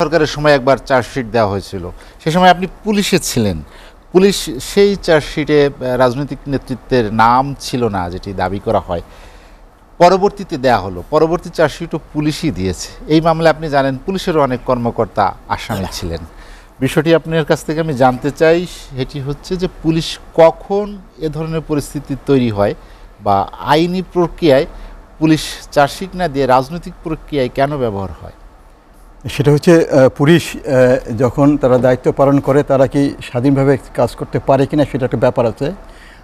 সরকারের সময় একবার চার্জশিট দেওয়া হয়েছিল, সে সময় আপনি পুলিশে ছিলেন। পুলিশ সেই চার্জশিটে রাজনৈতিক নেতৃত্বের নাম ছিল না যেটি দাবি করা হয়, পরবর্তীতে দেয়া হলো। পরবর্তী চার্জশিটও পুলিশই দিয়েছে। এই মামলায় আপনি জানেন পুলিশেরও অনেক কর্মকর্তা আসামি ছিলেন। বিষয়টি আপনার কাছ থেকে আমি জানতে চাই, সেটি হচ্ছে যে পুলিশ কখন এ ধরনের পরিস্থিতি তৈরি হয় বা আইনি প্রক্রিয়ায় পুলিশ চার্জশিট না দিয়ে রাজনৈতিক প্রক্রিয়ায় কেন ব্যবহার হয়? সেটা হচ্ছে পুলিশ যখন তারা দায়িত্ব পালন করে তারা কি স্বাধীনভাবে কাজ করতে পারে কিনা সেটা একটা ব্যাপার আছে।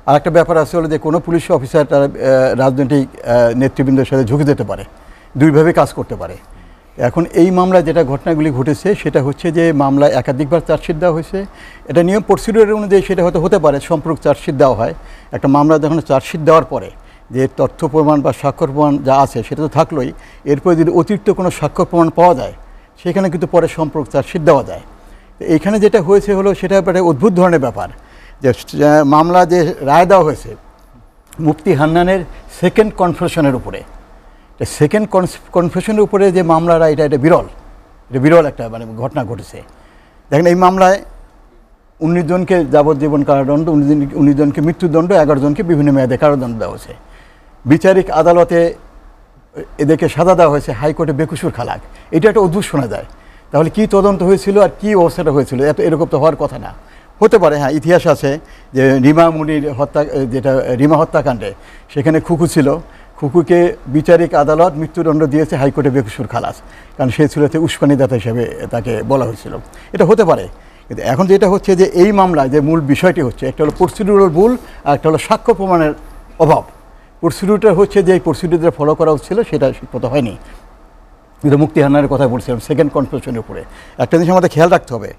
আর একটা ব্যাপার আছে হলো যে কোনো পুলিশ অফিসার তারা রাজনৈতিক নেতৃবৃন্দের সাথে ঝুঁকে যেতে পারে, দুইভাবে কাজ করতে পারে। এখন এই মামলায় যেটা ঘটনাগুলি ঘটেছে সেটা হচ্ছে যে মামলায় একাধিকবার চার্জশিট দেওয়া হয়েছে। এটা নিয়ম প্রসিডিউর অনুযায়ী সেটা হয়তো হতে পারে সম্পূরক চার্জশিট দেওয়া হয়। একটা মামলা যখন চার্জশিট দেওয়ার পরে যে তথ্য প্রমাণ বা স্বাক্ষর প্রমাণ যা আছে সেটা তো থাকলোই, এরপরে যদি অতিরিক্ত কোনো স্বাক্ষর প্রমাণ পাওয়া যায় সেখানে কিন্তু পরে সম্পর্ক চার্জশিট দেওয়া যায়। এইখানে যেটা হয়েছে হলো সেটা একটা অদ্ভুত ধরনের ব্যাপার, যে মামলা যে রায় দেওয়া হয়েছে মুফতি হান্নানের সেকেন্ড কনফেশনের উপরে, সেকেন্ড কনফেশনের উপরে যে মামলা রায় এটা বিরল একটা ঘটনা ঘটেছে। দেখেন এই মামলায় 19 জনকে যাবজ্জীবন কারাদণ্ড, 19 জনকে মৃত্যুদণ্ড, 11 জনকে বিভিন্ন মেয়াদে কারাদণ্ড দেওয়া হয়েছে। বিচারিক আদালতে এদেরকে সাজা দেওয়া হয়েছে হাইকোর্টে বেকসুর খালাক। এটা একটা অদ্ভুত শোনা যায়। তাহলে কি তদন্ত হয়েছিল আর কি অবস্থাটা হয়েছিল, এরকম তো হওয়ার কথা না। হতে পারে, হ্যাঁ, ইতিহাস আছে যে রিমা মুনির হত্যা, যেটা রিমা হত্যাকাণ্ডে সেখানে খুকু ছিল, খুকুকে বিচারিক আদালত মৃত্যুদণ্ড দিয়েছে হাইকোর্টে বেকসুর খালাস, কারণ সে ছিল উস্কানিদাতা হিসেবে তাকে বলা হয়েছিল। এটা হতে পারে। কিন্তু এখন যেটা হচ্ছে যে এই মামলায় যে মূল বিষয়টি হচ্ছে একটা হলো প্রসিডিউরাল ভুল আর একটা হলো সাক্ষ্য প্রমাণের অভাব। প্রসিডিউরটা হচ্ছে যে এই প্রসিডিউরটা ফলো করা হচ্ছিল সেটা ঠিকমত হয়নি। কিন্তু মুফতি হান্নানের কথা বলছিলাম সেকেন্ড কনফেশনের উপরে। একটা জিনিস আমাদের খেয়াল রাখতে হবে,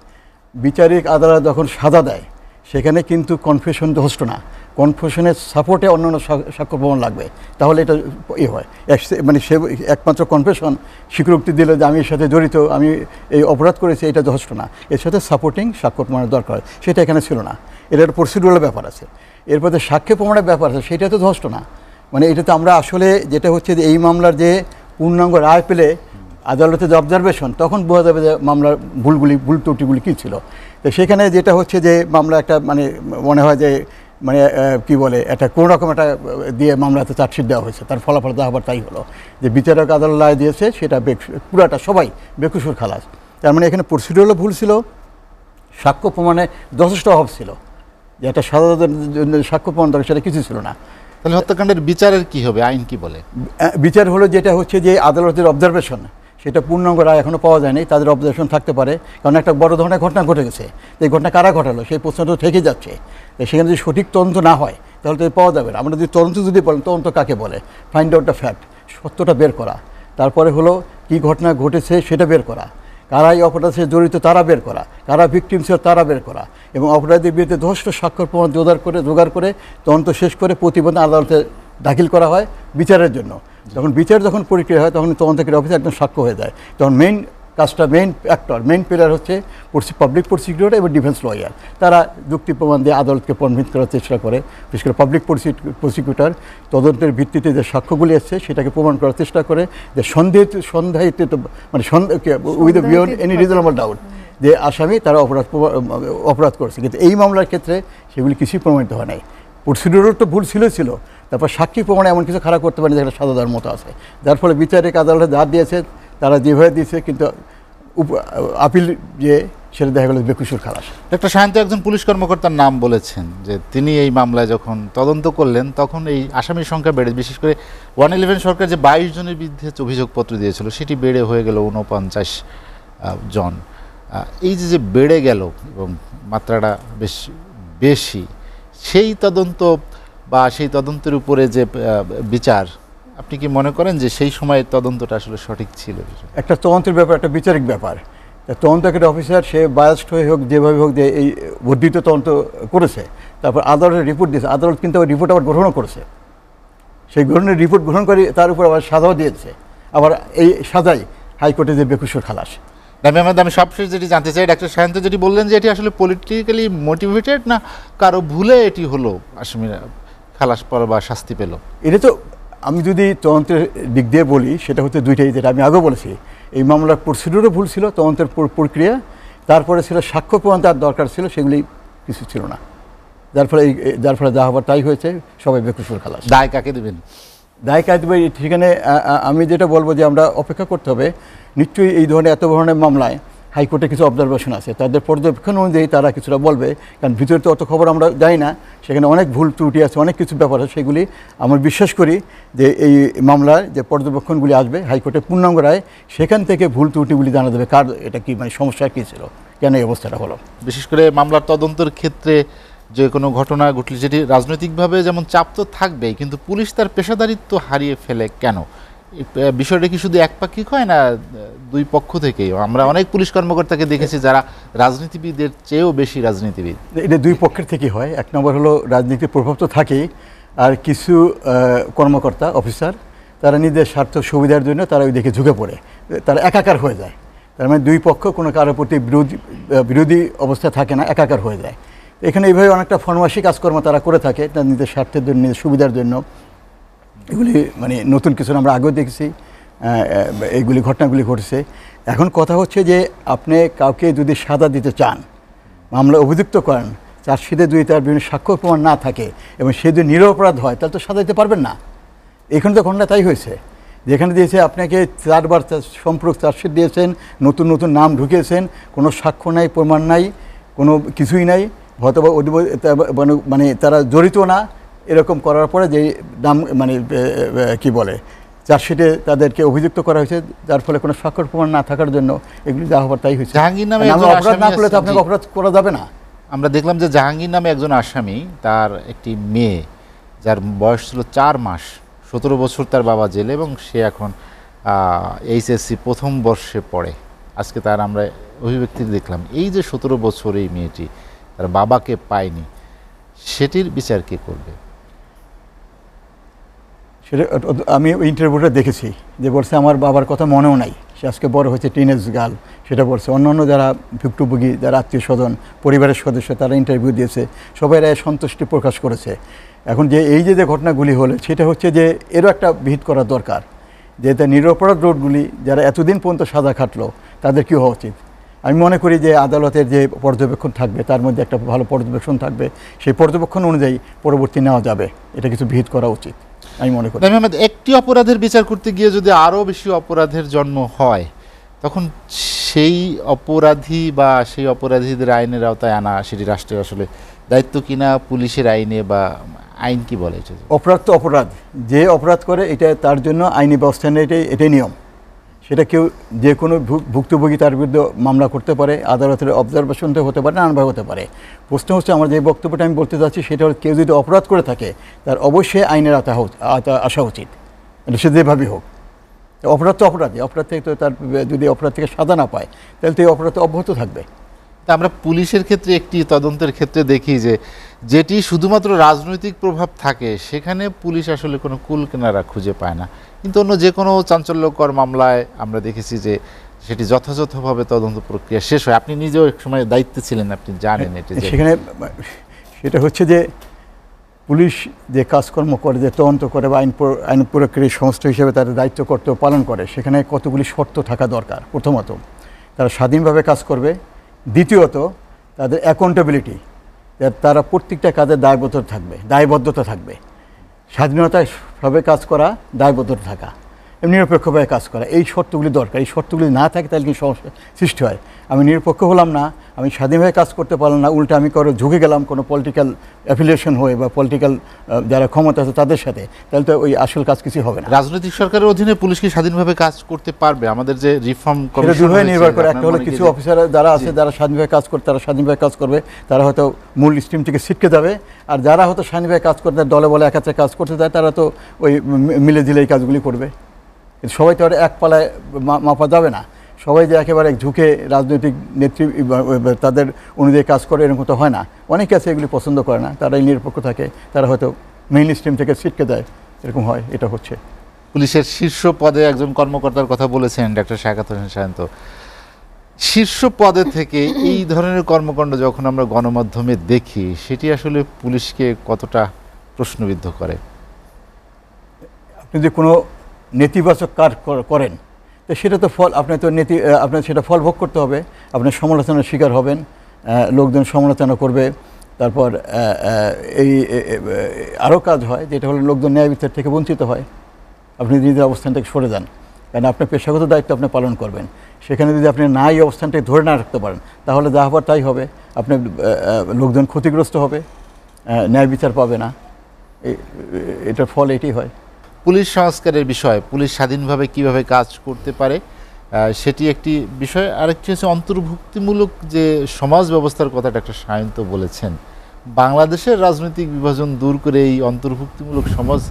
বিচারিক আদালত যখন সাজা দেয় সেখানে কিন্তু কনফেশন যথেষ্ট না, কনফেশনের সাপোর্টে অন্যান্য সাক্ষ্য প্রমাণ লাগবে, তাহলে এটা হয়। সে একমাত্র কনফেশন স্বীকৃতি দিলে যে আমি এর সাথে জড়িত, আমি এই অপরাধ করেছি, এটা যথেষ্ট না, এর সাথে সাপোর্টিং সাক্ষ্য প্রমাণের দরকার হয়, সেটা এখানে ছিল না। এটার প্রসিডিউরাল ব্যাপার আছে, এরপর যে সাক্ষ্য প্রমাণের ব্যাপার আছে সেটা তো যথেষ্ট না। এটা তো আমরা আসলে যেটা হচ্ছে যে এই মামলার যে পূর্ণাঙ্গ রায় পেলে আদালতের যে অবজারভেশন, তখন বোঝা যাবে যে মামলার ভুল ত্রুটিগুলি কী ছিল। তো সেখানে যেটা হচ্ছে যে মামলা একটা মনে হয় যে কী বলে একটা কোনো রকম একটা দিয়ে মামলাতে চার্জশিট দেওয়া হয়েছে, তার ফলাফল যা হবার তাই হলো যে বিচারক আদালত রায় দিয়েছে সেটা পুরাটা সবাই বেকসুর খালাস। তার এখানে প্রসিডিউরও ভুল ছিল, সাক্ষ্য প্রমাণে যথেষ্ট অভাব ছিল, যে একটা সাধারণ সাক্ষ্য প্রমাণ দরকার সেটা কিছু ছিল না। তাহলে হত্যাকাণ্ডের বিচারের কি হবে, আইন কি বলে? বিচার হলো যেটা হচ্ছে যে আদালতের অবজারভেশন, সেটা পূর্ণাঙ্গ রায় এখনও পাওয়া যায়নি, তাদের অবজারভেশন থাকতে পারে, কারণ একটা বড় ধরনের ঘটনা ঘটে গেছে। এই ঘটনা কারা ঘটালো সেই প্রশ্নটা থেকে যাচ্ছে। সেখানে যদি সঠিক তদন্ত না হয় তাহলে তো পাওয়া যাবে না। আমরা যদি তদন্ত বলেন, তদন্ত কাকে বলে? ফাইন্ড আউট দ্য ফ্যাক্ট, সত্যটা বের করা, তারপরে হলো কি ঘটনা ঘটেছে সেটা বের করা, কারা এই অপরাধে জড়িত তারা বের করা, কারা ভিকটিম ছিল তারা বের করা, এবং অপরাধীর বিরুদ্ধে যথেষ্ট স্বাক্ষর প্রমাণ জোগাড় করে তদন্ত শেষ করে প্রতিবেদন আদালতে দাখিল করা হয় বিচারের জন্য। যখন বিচার প্রক্রিয়া হয় তখন তদন্তকারী অফিসার একদম সাক্ষ্য হয়ে যায়। তখন মেইন কাজটা, মেইন প্লেয়ার হচ্ছে পাবলিক প্রসিকিউটর এবং ডিফেন্স লয়ার। তারা যুক্তি প্রমাণ দিয়ে আদালতকে কনভিন্স করার চেষ্টা করে। বিশেষ করে পাবলিক প্রসিকিউটর তদন্তের ভিত্তিতে যে সাক্ষ্যগুলি আসছে সেটাকে প্রমাণ করার চেষ্টা করে, যে সন্দেহিত with beyond any reasonable doubt যে আসামি তারা অপরাধ করেছে। কিন্তু এই মামলার ক্ষেত্রে সেগুলি কিছুই প্রমাণিত হয় নাই। প্রসিডিউরও তো ভুল ছিল, তারপর সাক্ষী প্রমাণে এমন কিছু খারাপ করতে পারেনি যেটা সাজা দেওয়ার মতো আছে, যার ফলে বিচারিক আদালতে যা দিয়েছে তারা যেভাবে দিয়েছে, কিন্তু আপিল যে সেটা দেখা গেল বেকসুর খালাস। ডক্টর সায়ন্ত একজন পুলিশ কর্মকর্তার নাম বলেছেন যে তিনি এই মামলায় যখন তদন্ত করলেন তখন এই আসামির সংখ্যা বেড়ে, বিশেষ করে 111 সরকার যে 22 জনের বিরুদ্ধে অভিযোগপত্র দিয়েছিল সেটি বেড়ে হয়ে গেল 49 জন। এই যে বেড়ে গেল এবং মাত্রাটা বেশ বেশি, সেই তদন্ত বা সেই তদন্তের উপরে যে বিচার, আপনি কি মনে করেন যে সেই সময়ের তদন্তটা আসলে সঠিক ছিল? একটা তদন্তের ব্যাপার, একটা বিচারিক ব্যাপার। তদন্তকারী অফিসার সে বায়াসড হয়ে হোক, যেভাবে হোক, যে এই বর্ধিত তদন্ত করেছে, তারপর আদালতের রিপোর্ট দিয়েছে, আদালত কিন্তু ওই রিপোর্ট আবার গ্রহণও করেছে। সেই গ্রহণের রিপোর্ট গ্রহণ করে তার উপর আবার সাজাও দিয়েছে, আবার এই সাজাই হাইকোর্টে যে বেকসুর খালাস। আমি সবশেষ যেটি জানতে চাই, ডাক্তার সায়ন্ত যেটি বললেন যে এটি আসলে পলিটিক্যালি মোটিভেটেড না কারো ভুলে এটি হলো, আসামিরা খালাস পাওয়া বা শাস্তি পেল? এটা তো আমি যদি তদন্তের দিক দিয়ে বলি সেটা হচ্ছে দুইটাই, যেটা আমি আগেও বলেছি এই মামলার প্রসিডিউরও ভুল ছিল, তদন্তের প্রক্রিয়া, তারপরে ছিল সাক্ষ্য প্রমাণ তার দরকার ছিল, সেগুলি কিছু ছিল না, যার ফলে যা হবার তাই হয়েছে, সবাই বেকসুর খালাস। দায় কাকে দেবেন? দায় কাজ দেবে সেখানে আমি যেটা বলবো যে আমরা অপেক্ষা করতে হবে। নিশ্চয়ই এই ধরনের এত ধরনের মামলায় হাইকোর্টে কিছু অবজারভেশন আছে, তাদের পর্যবেক্ষণ অনুযায়ী তারা কিছুটা বলবে, কারণ ভিতরে তো অত খবর আমরা জানি না, সেখানে অনেক ভুল ত্রুটি আছে, অনেক কিছু ব্যাপার আছে, সেগুলি আমরা বিশ্বাস করি যে এই মামলার যে পর্যবেক্ষণগুলি আসবে হাইকোর্টের পূর্ণাঙ্গ রায়, সেখান থেকে ভুল ত্রুটিগুলি জানা দেবে, কার এটা কি মানে সমস্যা কী ছিল, কেন এই অবস্থাটা হলো। বিশেষ করে মামলার তদন্তের ক্ষেত্রে যে কোনো ঘটনা ঘটলে যেটি রাজনৈতিকভাবে যেমন চাপ তো থাকবেই, কিন্তু পুলিশ তার পেশাদারিত্ব হারিয়ে ফেলে কেন? এই বিষয়টা কি শুধু একপাক্ষিক হয় না, দুই পক্ষ থেকেই? আমরা অনেক পুলিশ কর্মকর্তাকে দেখেছি যারা রাজনীতিবিদদের চেয়েও বেশি রাজনীতিবিদ। এটা দুই পক্ষের থেকেই হয়। এক নম্বর হলো রাজনীতির প্রভাব তো থাকেই, আর কিছু কর্মকর্তা অফিসার তারা নিজের স্বার্থ সুবিধার জন্য তারা ওই দিকে ঝুঁকে পড়ে, তারা একাকার হয়ে যায়। তার মানে দুই পক্ষ কোনো কারোর প্রতি বিরোধী অবস্থা থাকে না, একাকার হয়ে যায়। এখানে এইভাবে অনেকটা ফরমাসি কাজকর্ম তারা করে থাকে তার নিজের স্বার্থের জন্য, নিজের সুবিধার জন্য। এগুলি মানে নতুন কিছু আমরা আগেও দেখেছি, এইগুলি ঘটনাগুলি ঘটেছে। এখন কথা হচ্ছে যে আপনি কাউকে যদি সাজা দিতে চান, মামলা অভিযুক্ত করেন, চার্জশিটে যদি তার বিভিন্ন সাক্ষ্য প্রমাণ না থাকে এবং সে যদি নিরপরাধ হয়, তাহলে তো সাজা দিতে পারবেন না। এখানে তো ঘটনা তাই হয়েছে, যেখানে দিয়েছে আপনাকে 4 বার সম্পূরক চার্জশিট দিয়েছেন, নতুন নতুন নাম ঢুকিয়েছেন, কোনো সাক্ষ্য নাই, প্রমাণ নাই, কোনো কিছুই নাই, হয়তো মানে তারা জড়িত না, এরকম করার পরে যে নাম মানে কি বলে চার্জশিটে তাদেরকে অভিযুক্ত করা হয়েছে, যার ফলে কোনো স্বাক্ষর প্রমাণ না থাকার জন্য এগুলি যা হবার তাই হয়েছে। জাহাঙ্গীর নামে অপরাধ না করলে তো আপনাকে অপরাধ করা যাবে না। আমরা দেখলাম যে জাহাঙ্গীর নামে একজন আসামি, তার একটি মেয়ে যার বয়স ছিল 4 মাস, 17 বছর তার বাবা জেলে, এবং সে এখন এইচএসসি প্রথম বর্ষে পড়ে। আজকে তার আমরা অভিব্যক্তি দেখলাম, এই যে 17 বছর এই মেয়েটি তার বাবাকে পায়নি, সেটির বিচার কে করবে? সেটা আমি ওই ইন্টারভিউটা দেখেছি, যে বলছে আমার বাবার কথা মনেও নাই, সে আজকে বড় হয়েছে, টিনেজ গার্ল, সেটা বলছে। অন্যান্য যারা ভুক্তভোগী, যারা আত্মীয় স্বজন, পরিবারের সদস্য, তারা ইন্টারভিউ দিয়েছে, সবাই রায় সন্তুষ্টি প্রকাশ করেছে। এখন যে এই যে ঘটনাগুলি হলো, সেটা হচ্ছে যে এরও একটা বিহিত করা দরকার, যে তার নিরপরাধ রোডগুলি যারা এতদিন পর্যন্ত সাজা খাটলো, তাদের কী হওয়া উচিত। আমি মনে করি যে আদালতের যে পর্যবেক্ষণ থাকবে, তার মধ্যে একটা ভালো পর্যবেক্ষণ থাকবে, সেই পর্যবেক্ষণ অনুযায়ী পরবর্তী নেওয়া যাবে, এটা কিছু বিহিত করা উচিত আমি মনে করি। আহমেদ, একটি অপরাধের বিচার করতে গিয়ে যদি আরও বেশি অপরাধের জন্ম হয়, তখন সেই অপরাধী বা সেই অপরাধীদের আইনের আওতায় আনা সেটি রাষ্ট্রের আসলে দায়িত্ব কিনা, পুলিশের আইনে বা আইন কি বলে? অপরাধ তো অপরাধ, যে অপরাধ করে এটা তার জন্য আইনি ব্যবস্থা নেই, এটাই নিয়ম। সেটা কেউ যে কোনো ভুক্তভোগী তার বিরুদ্ধে মামলা করতে পারে, আদালতের অবজারভেশনতে হতে পারে, নানানভাবে হতে পারে। প্রশ্ন হচ্ছে, আমার যে বক্তব্যটা আমি বলতে চাচ্ছি সেটা হল, কেউ যদি অপরাধ করে থাকে তার অবশ্যই আইনের আওতায় আসা উচিত, এটা সে যেভাবেই হোক। অপরাধ তো অপরাধী, অপরাধ থেকে তো তার যদি অপরাধ থেকে সাজা না পায়, তাহলে তো এই অপরাধ অব্যাহত থাকবে। তা আমরা পুলিশের ক্ষেত্রে একটি তদন্তের ক্ষেত্রে দেখি যে যেটি শুধুমাত্র রাজনৈতিক প্রভাব থাকে, সেখানে পুলিশ আসলে কোনো কুল কিনারা খুঁজে পায় না। কিন্তু অন্য যে কোনো চাঞ্চল্যকর মামলায় আমরা দেখেছি যে সেটি যথাযথভাবে তদন্ত প্রক্রিয়া শেষ হয়। আপনি নিজেও এক সময় দায়িত্বে ছিলেন, আপনি জানেন এটি। সেখানে সেটা হচ্ছে যে পুলিশ যে কাজকর্ম করে, যে তদন্ত করে বা আইন প্রক্রিয়ার সংস্থা হিসেবে তাদের দায়িত্ব কর্তব্য পালন করে, সেখানে কতগুলি শর্ত থাকা দরকার। প্রথমত, তারা স্বাধীনভাবে কাজ করবে। দ্বিতীয়ত, তাদের অ্যাকাউন্টেবিলিটি, তারা প্রত্যেকটা কাজে দায়বদ্ধতা থাকবে। স্বাধীনতাভাবে কাজ করা, দায়বদ্ধতা থাকা, নিরপেক্ষভাবে কাজ করা, এই শর্তগুলি দরকার। এই শর্তগুলি না থাকে তাহলে কি সমস্যা সৃষ্টি হয়। আমি নিরপেক্ষ হলাম না, আমি স্বাধীনভাবে কাজ করতে পারলাম না, উল্টে আমি ঝুঁকে গেলাম কোনো পলিটিক্যাল অ্যাফিলিয়েশন হয়ে বা পলিটিক্যাল যারা ক্ষমতা আছে তাদের সাথে, তাহলে তো ওই আসল কাজ কিছু হবে না। রাজনৈতিক সরকারের অধীনে পুলিশ কি স্বাধীনভাবে কাজ করতে পারবে? আমাদের যে রিফর্ম কমিশন নির্ভর করে। একটা হলো কিছু অফিসার যারা আছে, যারা স্বাধীনভাবে কাজ করতে, তারা স্বাধীনভাবে কাজ করবে, তারা হয়তো মূল স্ট্রিম থেকে ছিটকে যাবে। আর যারা হয়তো স্বাধীনভাবে কাজ করতে, দলে বলে একাত্রে কাজ করতে যায়, তারা তো ওই মিলে ঝিলে এই কাজগুলি করবে। কিন্তু সবাই তো আর এক পালায় মাপা যাবে না। সবাই যে একেবারে ঝুঁকে রাজনৈতিক নেত্রী তাদের অনুযায়ী কাজ করে, এরকম তো হয় না। অনেকে আছে এগুলি পছন্দ করে না, তারাই নিরপেক্ষ থাকে, তারা হয়তো মেইন স্ট্রিম থেকে ছিটকে দেয়, এরকম হয়। এটা হচ্ছে পুলিশের শীর্ষ পদে একজন কর্মকর্তার কথা বলেছেন ডক্টর শাহাদাত হোসেন শান্ত। শীর্ষ পদে থেকে এই ধরনের কর্মকাণ্ড যখন আমরা গণমাধ্যমে দেখি, সেটি আসলে পুলিশকে কতটা প্রশ্নবিদ্ধ করে? আপনি যে কোনো নেতিবাচক কাজ করেন, তো সেটা তো ফল আপনার তো নীতি আপনার সেটা ফল ভোগ করতে হবে, আপনার সমালোচনার শিকার হবেন, লোকজন সমালোচনা করবে। তারপর এই আরও কাজ হয় যেটা হলো লোকজন ন্যায় বিচার থেকে বঞ্চিত হয়, আপনি নিজের অবস্থান থেকে সরে যান, কারণ আপনার পেশাগত দায়িত্ব আপনি পালন করবেন। সেখানে যদি আপনি না এই অবস্থানটাকে ধরে না রাখতে পারেন তাহলে যা হবার তাই হবে, আপনার লোকজন ক্ষতিগ্রস্ত হবে, ন্যায় বিচার পাবে না। এটার ফল এটি হয়। পুলিশ সংস্কারের বিষয়, পুলিশ স্বাধীনভাবে কিভাবে কাজ করতে পারে সেটি একটি বিষয়। আরেকটি হচ্ছে অন্তর্ভুক্তিমূলক যে সমাজ ব্যবস্থার কথাটা একটা সায়ন্ত বলেছেন। বাংলাদেশের রাজনৈতিক বিভাজন দূর করে এই অন্তর্ভুক্তিমূলক সমাজ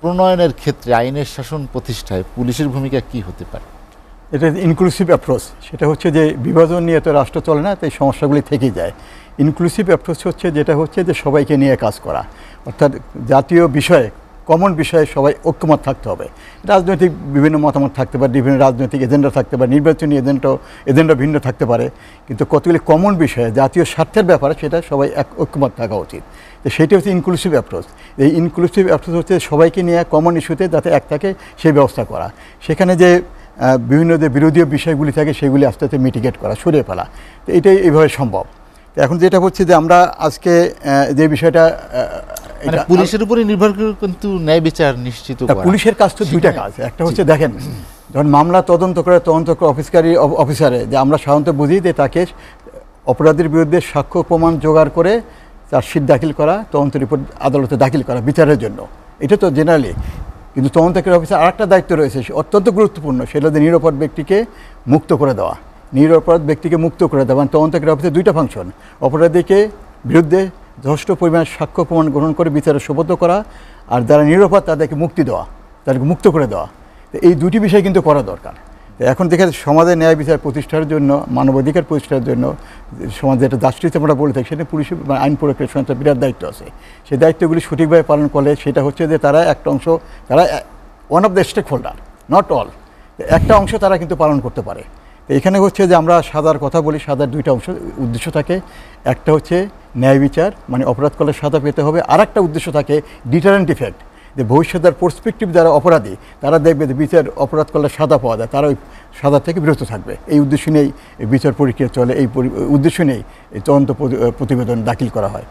প্রণয়নের ক্ষেত্রে আইনের শাসন প্রতিষ্ঠায় পুলিশের ভূমিকা কি হতে পারে? এটা ইনক্লুসিভ অ্যাপ্রোচ। সেটা হচ্ছে যে বিভাজন নিয়ে তো রাষ্ট্র চলে না, তাই সমস্যাগুলি থেকেই যায়। ইনক্লুসিভ অ্যাপ্রোচ হচ্ছে যেটা হচ্ছে যে সবাইকে নিয়ে কাজ করা, অর্থাৎ জাতীয় বিষয়ে কমন বিষয়ে সবাই ঐক্যমত থাকতে হবে। রাজনৈতিক বিভিন্ন মতামত থাকতে পারে, বিভিন্ন রাজনৈতিক এজেন্ডা থাকতে পারে, নির্বাচনী এজেন্ডা ভিন্ন থাকতে পারে, কিন্তু কতগুলি কমন বিষয়ে জাতীয় স্বার্থের ব্যাপারে সেটা সবাই ঐক্যমত থাকা উচিত। তো সেইটা হচ্ছে ইনক্লুসিভ অ্যাপ্রোচ। এই ইনক্লুসিভ অ্যাপ্রোচ হচ্ছে সবাইকে নিয়ে কমন ইস্যুতে যাতে এক থাকে সেই ব্যবস্থা করা। সেখানে যে বিভিন্ন যে বিরোধী বিষয়গুলি থাকে সেগুলি আস্তে আস্তে মিটিগেট করা, সরিয়ে ফেলা। তো এটাই এইভাবে সম্ভব। তো এখন যেটা হচ্ছে যে আমরা আজকে যে বিষয়টা পুলিশের উপরে নির্ভর করে কিন্তু ন্যায় বিচার নিশ্চিত করা। পুলিশের কাজ তো দুইটা কাজ। একটা হচ্ছে দেখেন, যখন মামলা তদন্ত করে অফিসারে যে আমরা সাধারণত বুঝি যে তাকে অপরাধীর বিরুদ্ধে সাক্ষ্য প্রমাণ জোগাড় করে চার্জশিট দাখিল করা, তদন্ত রিপোর্ট আদালতে দাখিল করা বিচারের জন্য, এটা তো জেনারেলি। কিন্তু তদন্তকারী অফিসার আরেকটা দায়িত্ব রয়েছে, অত্যন্ত গুরুত্বপূর্ণ, সেটা হচ্ছে নিরপরাধ ব্যক্তিকে মুক্ত করে দেওয়া। নিরপরাধ ব্যক্তিকে মুক্ত করে দেওয়া মানে তদন্তকারী অফিসের দুইটা ফাংশন: অপরাধীকে বিরুদ্ধে যথেষ্ট পরিমাণ সাক্ষ্য প্রমাণ গ্রহণ করে বিচারে সোপর্দ করা, আর যারা নিরপরাধ তাদেরকে মুক্তি দেওয়া, তাদেরকে মুক্ত করে দেওয়া। তো এই দুটি বিষয় কিন্তু করা দরকার। তো এখন দেখে সমাজে ন্যায় বিচার প্রতিষ্ঠার জন্য, মানবাধিকার প্রতিষ্ঠার জন্য, সমাজে একটা জাস্টিস আমরা বলে থাকি, সেটা পুলিশ আইন প্রয়োগের সংস্থা বিরাট দায়িত্ব আছে। সেই দায়িত্বগুলি সঠিকভাবে পালন করলে সেটা হচ্ছে যে তারা একটা অংশ, তারা one of the stakeholder, not all, একটা অংশ তারা কিন্তু পালন করতে পারে। তো এখানে হচ্ছে যে আমরা সাদার কথা বলি, সাদার দুইটা উদ্দেশ্য থাকে। একটা হচ্ছে ন্যায় বিচার, মানে অপরাধ করলে সাজা পেতে হবে। আর একটা উদ্দেশ্য থাকে ডিটারেন্ট ইফেক্ট, যে ভবিষ্যতের পার্সপেক্টিভ যারা অপরাধী তারা দেখবে যে বিচার অপরাধ করলে সাজা পাওয়া যায়, তারা ওই সাজা থেকে বিরত থাকবে। এই উদ্দেশ্য নিয়েই বিচার প্রক্রিয়া চলে, এই উদ্দেশ্য নিয়েই এই তদন্ত প্রতিবেদন দাখিল করা হয়।